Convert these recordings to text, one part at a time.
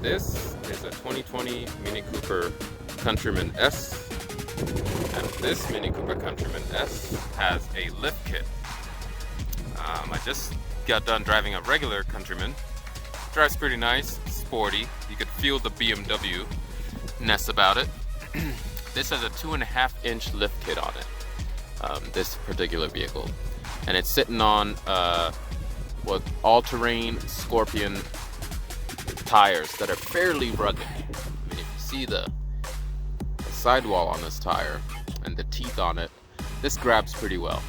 This is a 2020 Mini Cooper Countryman S, and this Mini Cooper Countryman S has a lift kit. I just got done driving a regular Countryman. Drives pretty nice, sporty. You could feel the BMW-ness about it. This has a 2.5-inch lift kit on it, this particular vehicle. And it's sitting on with all-terrain Scorpion tires that are fairly rugged. I mean, if you see the sidewall on this tire and the teeth on it, this grabs pretty well.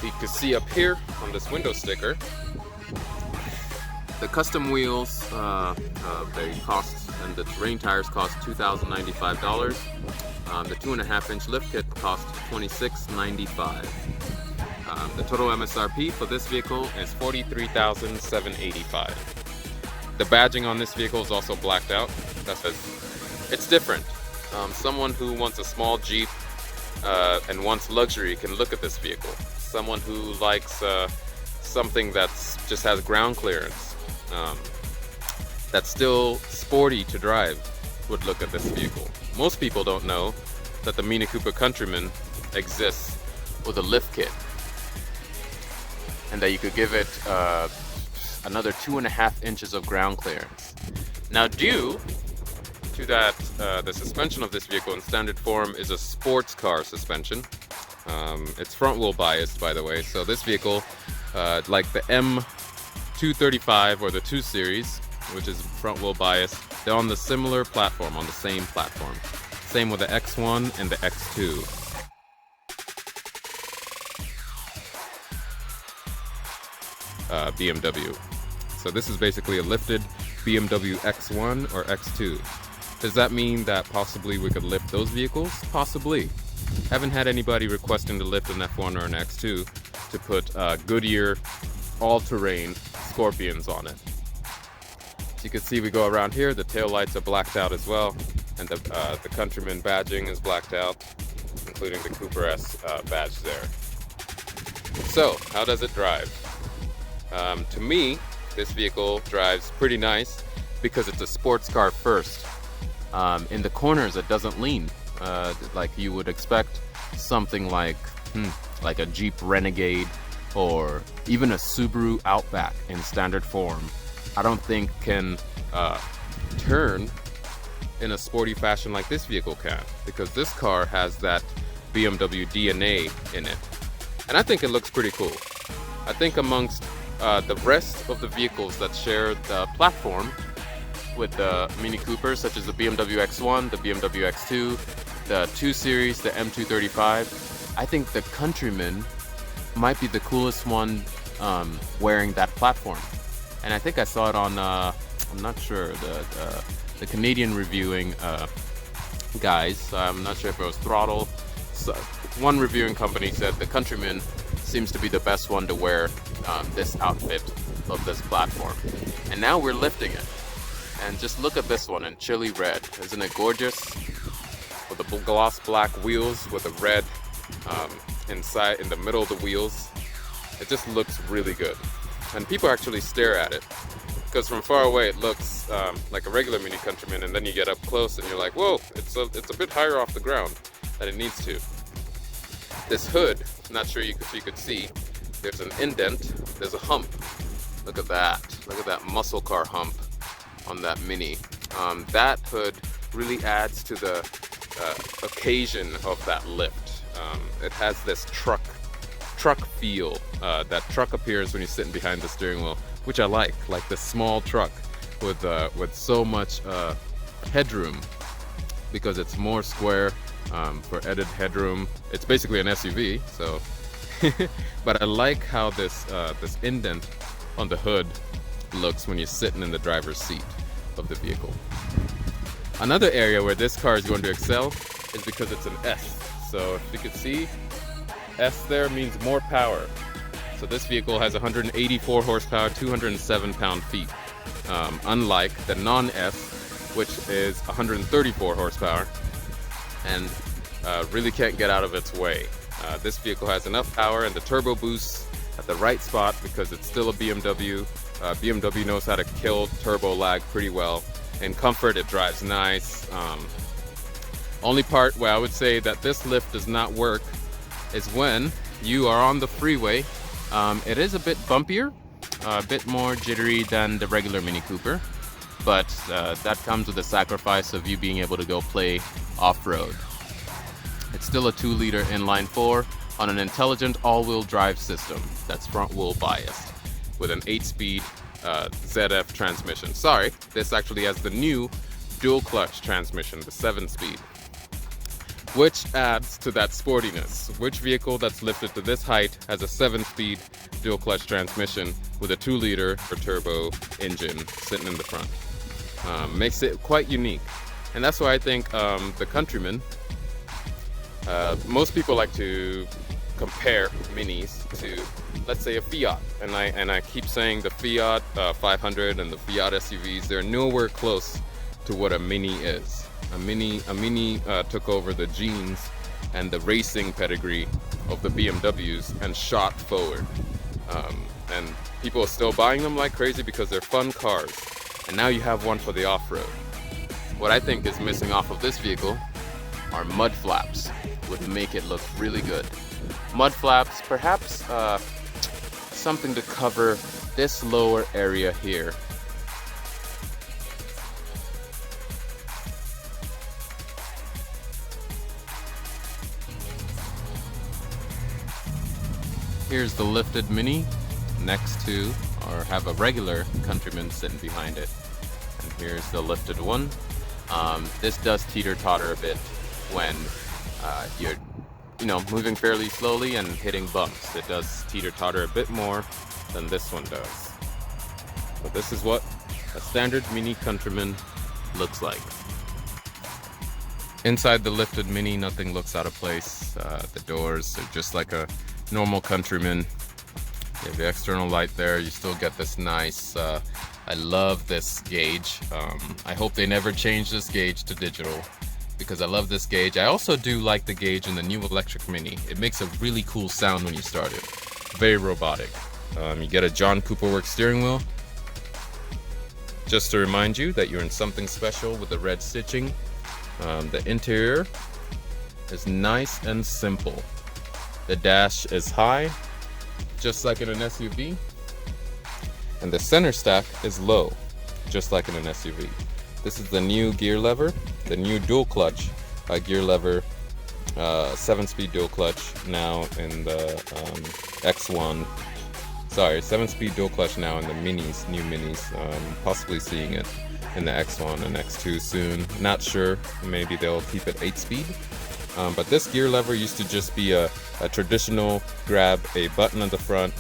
You can see up here on this window sticker, the custom wheels, they cost, and the terrain tires cost $2,095. The 2.5-inch lift kit cost $26.95. The total MSRP for this vehicle is $43,785. The badging on this vehicle is also blacked out. It's different. Someone who wants a small Jeep and wants luxury can look at this vehicle. Someone who likes something that's just has ground clearance, that's still sporty to drive, would look at this vehicle. Most people don't know that the Mini Cooper Countryman exists with a lift kit, and that you could give it another 2.5 inches of ground clearance. Now, due to that, the suspension of this vehicle in standard form is a sports car suspension. It's front wheel biased, by the way, so this vehicle, like the M235 or the 2 Series, which is front wheel biased, they're on the similar platform, on the same platform. Same with the X1 and the X2. BMW. So this is basically a lifted BMW X1 or X2. Does that mean that possibly we could lift those vehicles? Possibly. Haven't had anybody requesting to lift an F1 or an X2 to put Goodyear all-terrain Scorpions on it. As you can see, we go around here, the tail lights are blacked out as well, and the Countryman badging is blacked out, including the Cooper S badge there. So, how does it drive? To me, this vehicle drives pretty nice because it's a sports car first. In the corners, it doesn't lean like you would expect something like a Jeep Renegade or even a Subaru Outback in standard form. I don't think can turn in a sporty fashion like this vehicle can, because this car has that BMW DNA in it, and I think it looks pretty cool. I think amongst the rest of the vehicles that share the platform with the Mini Cooper, such as the BMW X1, the BMW X2, the 2 Series, the M235, I think the Countryman might be the coolest one wearing that platform. And I think I saw it on, I'm not sure, the Canadian reviewing guys. I'm not sure if it was Throttle. So one reviewing company said the Countryman seems to be the best one to wear this outfit of this platform. And now we're lifting it. And just look at this one in chili red. Isn't it gorgeous? With the gloss black wheels with the red inside, in the middle of the wheels. It just looks really good. And people actually stare at it, because from far away it looks like a regular Mini Countryman, and then you get up close and you're like, whoa, it's a bit higher off the ground than it needs to. This hood, not sure if you could see, there's an indent, there's a hump. Look at that. Look at that muscle car hump on that Mini. That hood really adds to the occasion of that lift. It has this truck feel. That truck appears when you're sitting behind the steering wheel, which I like this small truck with so much headroom, because it's more square for added headroom. It's basically an SUV, so but I like how this indent on the hood looks when you're sitting in the driver's seat of the vehicle. Another area where this car is going to excel is because it's an S. So if you could see, S there means more power. So this vehicle has 184 horsepower, 207 pound-feet. Unlike the non-S, which is 134 horsepower and really can't get out of its way. This vehicle has enough power, and the turbo boost at the right spot because it's still a BMW. BMW knows how to kill turbo lag pretty well. In comfort, it drives nice. Only part where I would say that this lift does not work is when you are on the freeway. It is a bit bumpier, a bit more jittery than the regular Mini Cooper, but that comes with the sacrifice of you being able to go play off-road. It's still a 2-liter inline 4 on an intelligent all-wheel drive system that's front-wheel biased with an 8-speed ZF transmission. Sorry, this actually has the new dual-clutch transmission, the 7-speed, which adds to that sportiness. Which vehicle that's lifted to this height has a 7-speed dual-clutch transmission with a 2-liter turbo engine sitting in the front? Makes it quite unique. And that's why I think the Countryman, most people like to compare Minis to, let's say, a Fiat, and I keep saying the Fiat 500 and the Fiat SUVs, they're nowhere close to what a Mini is. A Mini took over the genes and the racing pedigree of the BMWs and shot forward. And people are still buying them like crazy because they're fun cars. And now you have one for the off-road. What I think is missing off of this vehicle are mud flaps. Would make it look really good. Mud flaps, perhaps something to cover this lower area here. Here's the lifted Mini next to, or have a regular Countryman sitting behind it. And here's the lifted one. This does teeter-totter a bit when you're moving fairly slowly and hitting bumps. It does teeter-totter a bit more than this one does. But this is what a standard Mini Countryman looks like. Inside the lifted Mini, nothing looks out of place. The doors are just like a normal Countryman. You have the external light there. You still get this nice, I love this gauge. I hope they never change this gauge to digital, because I love this gauge. I also do like the gauge in the new electric Mini. It makes a really cool sound when you start it. Very robotic. You get a John Cooper Works steering wheel. Just to remind you that you're in something special with the red stitching. The interior is nice and simple. The dash is high, just like in an SUV. And the center stack is low, just like in an SUV. This is the new gear lever, the new dual clutch gear lever, 7-speed dual clutch now in the X1. Sorry, 7-speed dual clutch now in the Minis, new Minis. Possibly seeing it in the X1 and X2 soon. Not sure, maybe they'll keep it 8-speed. But this gear lever used to just be a traditional grab a button on the front,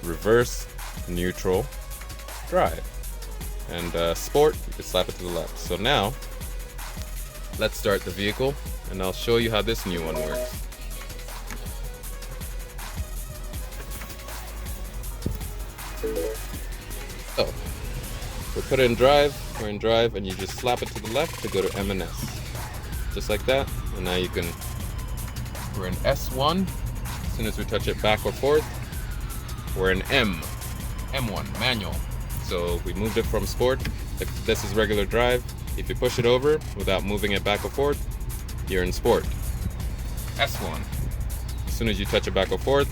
reverse, neutral, drive. And sport, you can slap it to the left. So now, let's start the vehicle and I'll show you how this new one works. So, we put it in drive, we're in drive, and you just slap it to the left to go to M&S. Just like that, and now you can, we're in S1. As soon as we touch it back or forth, we're in M1, manual. So we moved it from sport. If this is regular drive, if you push it over without moving it back or forth, you're in sport. S1. As soon as you touch it back or forth,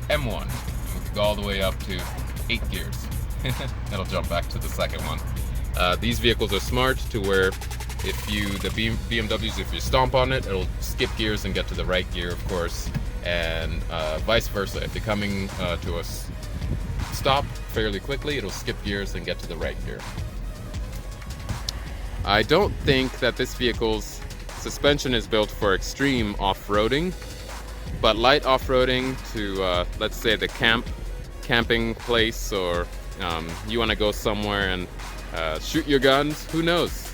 M1. And we can go all the way up to 8 gears. It'll jump back to the second one. These vehicles are smart to where if you, the BMWs, if you stomp on it, it'll skip gears and get to the right gear, of course, and vice versa. If you're coming to a stop fairly quickly, it'll skip gears and get to the right gear. I don't think that this vehicle's suspension is built for extreme off-roading, but light off-roading to, let's say, the camping place, or you want to go somewhere and shoot your guns, who knows?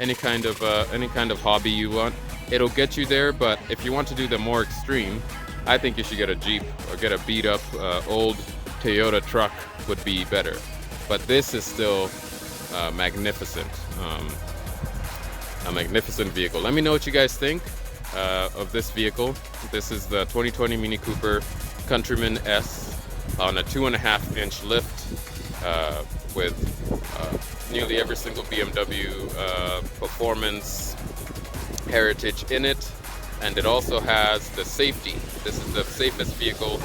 any kind of hobby you want, it'll get you there. But if you want to do the more extreme, I think you should get a Jeep or get a beat up old Toyota truck would be better. But this is still magnificent, a magnificent vehicle. Let me know what you guys think. of this vehicle. This is the 2020 Mini Cooper Countryman S on a 2.5-inch lift with nearly every single BMW performance heritage in it. And it also has the safety. This is the safest vehicle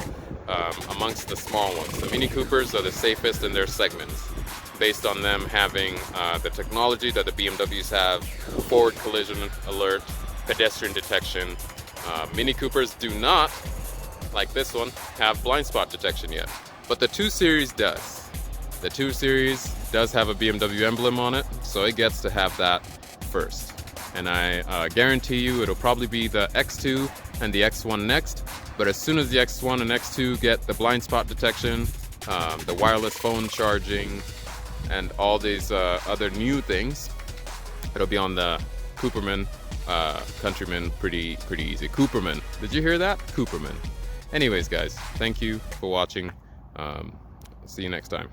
amongst the small ones. The Mini Coopers are the safest in their segments, based on them having the technology that the BMWs have: forward collision alert, pedestrian detection. Mini Coopers do not, like this one, have blind spot detection yet, but the 2 Series does. The 2 Series does have a BMW emblem on it, so it gets to have that first. And I guarantee you it'll probably be the X2 and the X1 next, but as soon as the X1 and X2 get the blind spot detection, the wireless phone charging, and all these other new things, it'll be on the Countryman pretty easy. Countryman, did you hear that? Countryman. Anyways guys, thank you for watching. See you next time.